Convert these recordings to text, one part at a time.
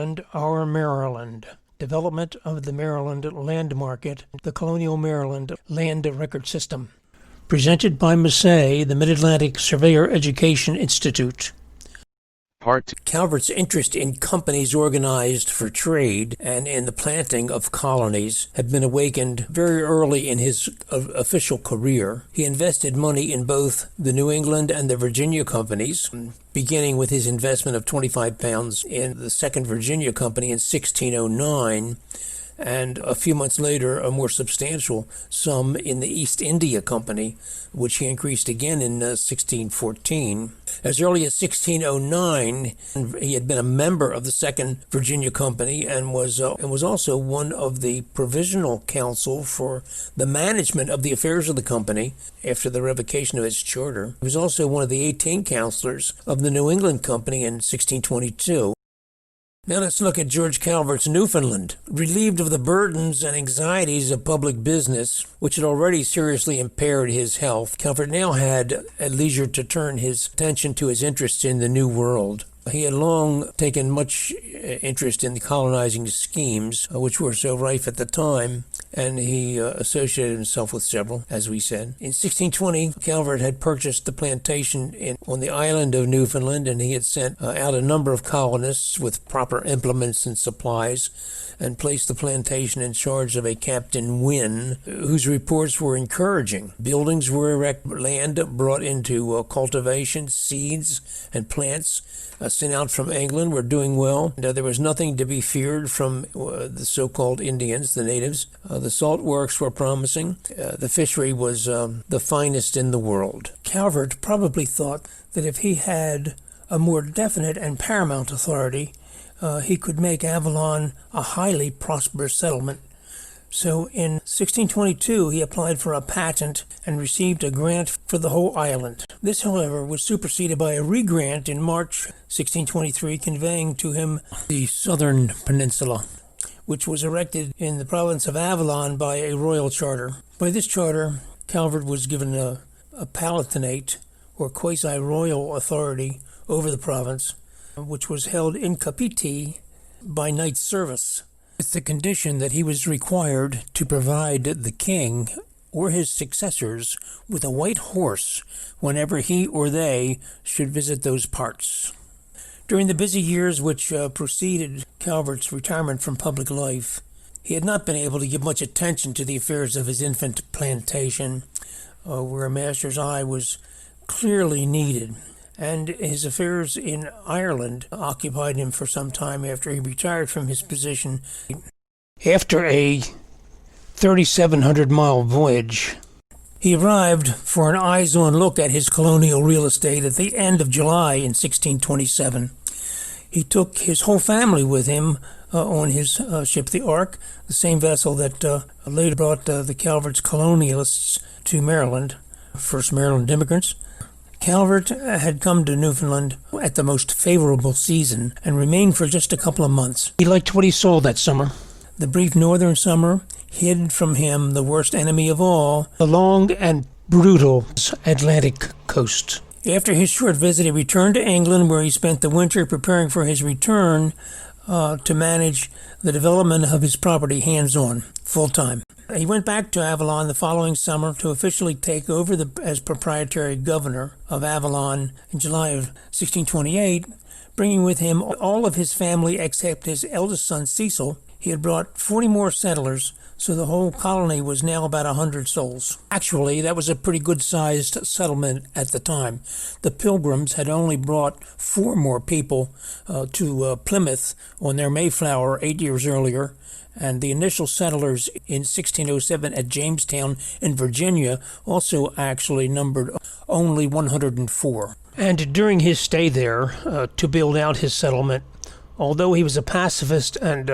Maryland, Our Maryland. Development of the Maryland Land Market, the Colonial Maryland Land Record System. Presented by Massey, the Mid-Atlantic Surveyor Education Institute. Part 2. Calvert's interest in companies organized for trade and in the planting of colonies had been awakened very early in his official career. He invested money in both the New England and the Virginia companies, beginning with his investment of £25 in the Second Virginia Company in 1609, and a few months later a more substantial sum in the East India Company, which he increased again in 1614. As early as 1609, he had been a member of the Second Virginia Company and was also one of the provisional council for the management of the affairs of the company after the revocation of its charter. He was also one of the 18 councilors of the New England Company in 1622. Now let's look at George Calvert's Newfoundland. Relieved of the burdens and anxieties of public business, which had already seriously impaired his health, Calvert now had at leisure to turn his attention to his interests in the New World. He had long taken much interest in the colonizing schemes, which were so rife at the time, and he associated himself with several, as we said. In 1620, Calvert had purchased the plantation on the island of Newfoundland, and he had sent out a number of colonists with proper implements and supplies, and placed the plantation in charge of a Captain Wynne, whose reports were encouraging. Buildings were erected, land brought into cultivation, seeds and plants sent out from England were doing well. There was nothing to be feared from the so-called Indians, the natives. The salt works were promising. The fishery was the finest in the world. Calvert probably thought that if he had a more definite and paramount authority, he could make Avalon a highly prosperous settlement. So in 1622, he applied for a patent and received a grant for the whole island. This, however, was superseded by a re-grant in March 1623, conveying to him the southern peninsula, which was erected in the province of Avalon by a royal charter. By this charter, Calvert was given a palatinate, or quasi-royal authority, over the province, which was held in capite by knight service. It's the condition that he was required to provide the king or his successors with a white horse whenever he or they should visit those parts. During the busy years which preceded Calvert's retirement from public life, he had not been able to give much attention to the affairs of his infant plantation, where a master's eye was clearly needed. And his affairs in Ireland occupied him for some time after he retired from his position. After a 3,700-mile voyage, he arrived for an eyes-on look at his colonial real estate at the end of July in 1627. He took his whole family with him on his ship, the Ark, the same vessel that later brought the Calvert's colonialists to Maryland, first Maryland immigrants. Calvert had come to Newfoundland at the most favorable season and remained for just a couple of months. He liked what he saw that summer. The brief northern summer hid from him the worst enemy of all, the long and brutal Atlantic coast. After his short visit, he returned to England, where he spent the winter preparing for his return to manage the development of his property hands-on, full-time. He went back to Avalon the following summer to officially take over as proprietary governor of Avalon in July of 1628, bringing with him all of his family except his eldest son Cecil. He had brought 40 more settlers, so the whole colony was now about 100 souls. Actually, that was a pretty good-sized settlement at the time. The Pilgrims had only brought 4 more people to Plymouth on their Mayflower 8 years earlier, and the initial settlers in 1607 at Jamestown in Virginia also actually numbered only 104. And during his stay there to build out his settlement, although he was a pacifist and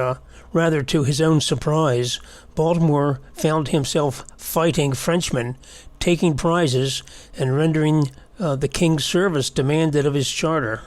rather to his own surprise, Baltimore found himself fighting Frenchmen, taking prizes, and rendering the king's service demanded of his charter.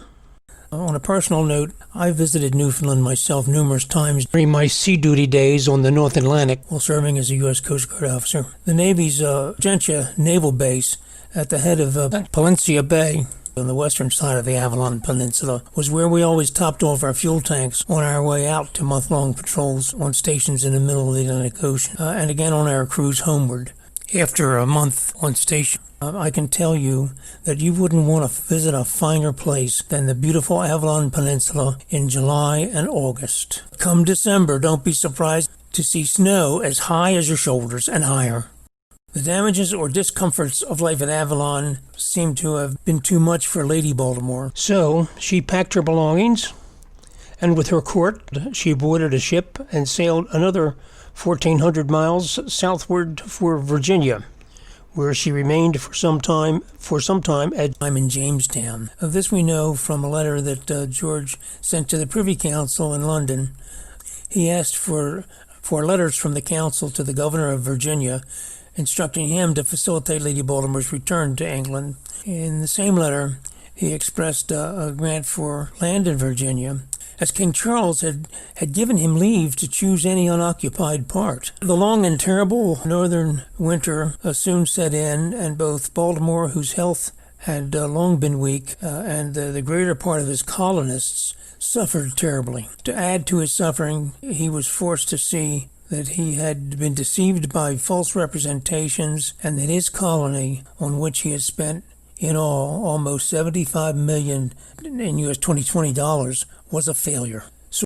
On a personal note, I visited Newfoundland myself numerous times during my sea duty days on the North Atlantic while serving as a U.S. Coast Guard officer. The Navy's Gentia Naval Base at the head of Palencia Bay on the western side of the Avalon Peninsula, was where we always topped off our fuel tanks on our way out to month-long patrols on stations in the middle of the Atlantic Ocean, and again on our cruise homeward. After a month on station, I can tell you that you wouldn't want to visit a finer place than the beautiful Avalon Peninsula in July and August. Come December, don't be surprised to see snow as high as your shoulders and higher. The damages or discomforts of life at Avalon seemed to have been too much for Lady Baltimore. So she packed her belongings, and with her court, she boarded a ship and sailed another 1,400 miles southward for Virginia, where she remained for some time in Jamestown. Of this we know from a letter that George sent to the Privy Council in London. He asked for letters from the council to the governor of Virginia, instructing him to facilitate Lady Baltimore's return to England. In the same letter, he expressed a grant for land in Virginia, as King Charles had given him leave to choose any unoccupied part. The long and terrible northern winter soon set in, and both Baltimore, whose health had long been weak, and the greater part of his colonists suffered terribly. To add to his suffering, he was forced to see that he had been deceived by false representations, and that his colony, on which he had spent in all almost $75 million in U.S. 2020 dollars, was a failure. So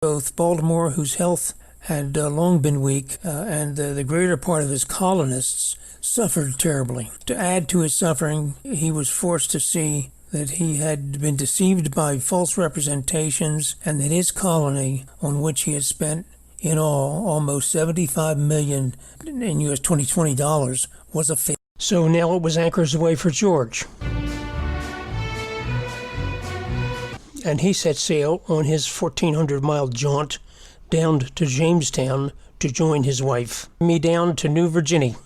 both Baltimore, whose health had long been weak, and the greater part of his colonists suffered terribly. To add to his suffering, he was forced to see that he had been deceived by false representations, and that his colony, on which he had spent in all almost $75 million in U.S. 2020 dollars, was a failure. So now it was anchors away for George, and he set sail on his 1,400-mile jaunt down to Jamestown to join his wife. Me down to New Virginia.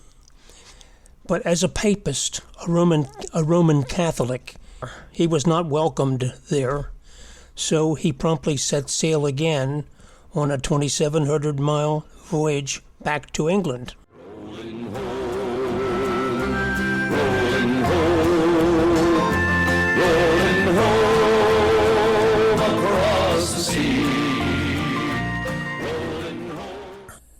But as a papist, a Roman Catholic, he was not welcomed there, so he promptly set sail again on a 2,700-mile voyage back to England.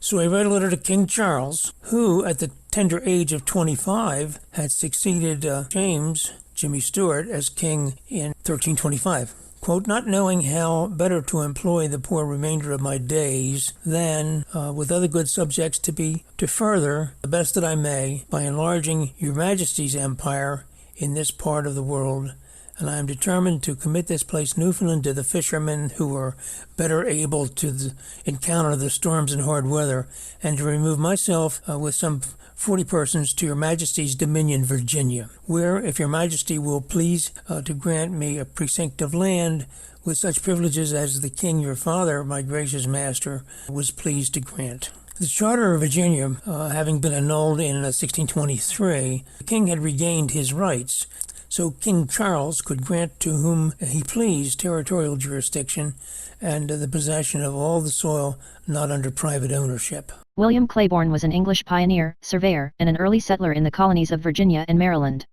So I wrote a letter to King Charles, who, at the tender age of 25, had succeeded James, Jimmy Stewart, as king in 1325. Quote, not knowing how better to employ the poor remainder of my days than, with other good subjects, to further the best that I may by enlarging your Majesty's empire in this part of the world, and I am determined to commit this place, Newfoundland, to the fishermen who are better able to encounter the storms and hard weather, and to remove myself with some 40 persons to your Majesty's dominion, Virginia, where, if your Majesty will please to grant me a precinct of land with such privileges as the king your father, my gracious master, was pleased to grant. The Charter of Virginia having been annulled in 1623, the king had regained his rights, so King Charles could grant to whom he pleased territorial jurisdiction and the possession of all the soil not under private ownership. William Claiborne was an English pioneer, surveyor, and an early settler in the colonies of Virginia and Maryland.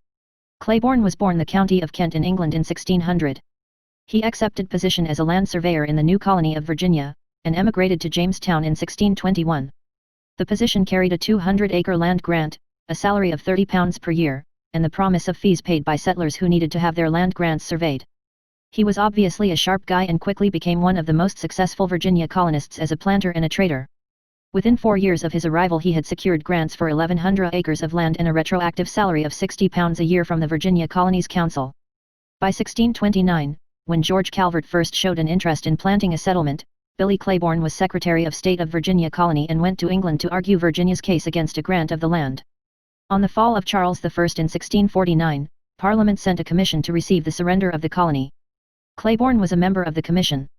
Claiborne was born the county of Kent in England in 1600. He accepted position as a land surveyor in the new colony of Virginia, and emigrated to Jamestown in 1621. The position carried a 200-acre land grant, a salary of £30 per year, and the promise of fees paid by settlers who needed to have their land grants surveyed. He was obviously a sharp guy and quickly became one of the most successful Virginia colonists as a planter and a trader. Within 4 years of his arrival he had secured grants for 1,100 acres of land and a retroactive salary of £60 a year from the Virginia Colonies Council. By 1629, when George Calvert first showed an interest in planting a settlement, Billy Claiborne was Secretary of State of Virginia Colony and went to England to argue Virginia's case against a grant of the land. On the fall of Charles I in 1649, Parliament sent a commission to receive the surrender of the colony. Claiborne was a member of the commission.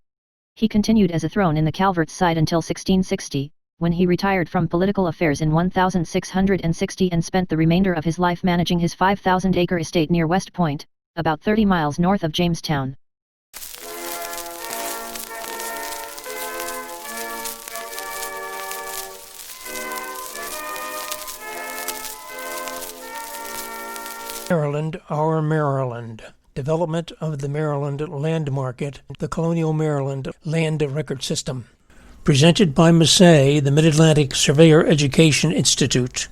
He continued as a thorn in the Calvert's side until 1660, when he retired from political affairs in 1660 and spent the remainder of his life managing his 5,000-acre estate near West Point, about 30 miles north of Jamestown. Maryland, Our Maryland. Development of the Maryland Land Market, the Colonial Maryland Land Record System. Presented by Massey, the Mid-Atlantic Surveyor Education Institute.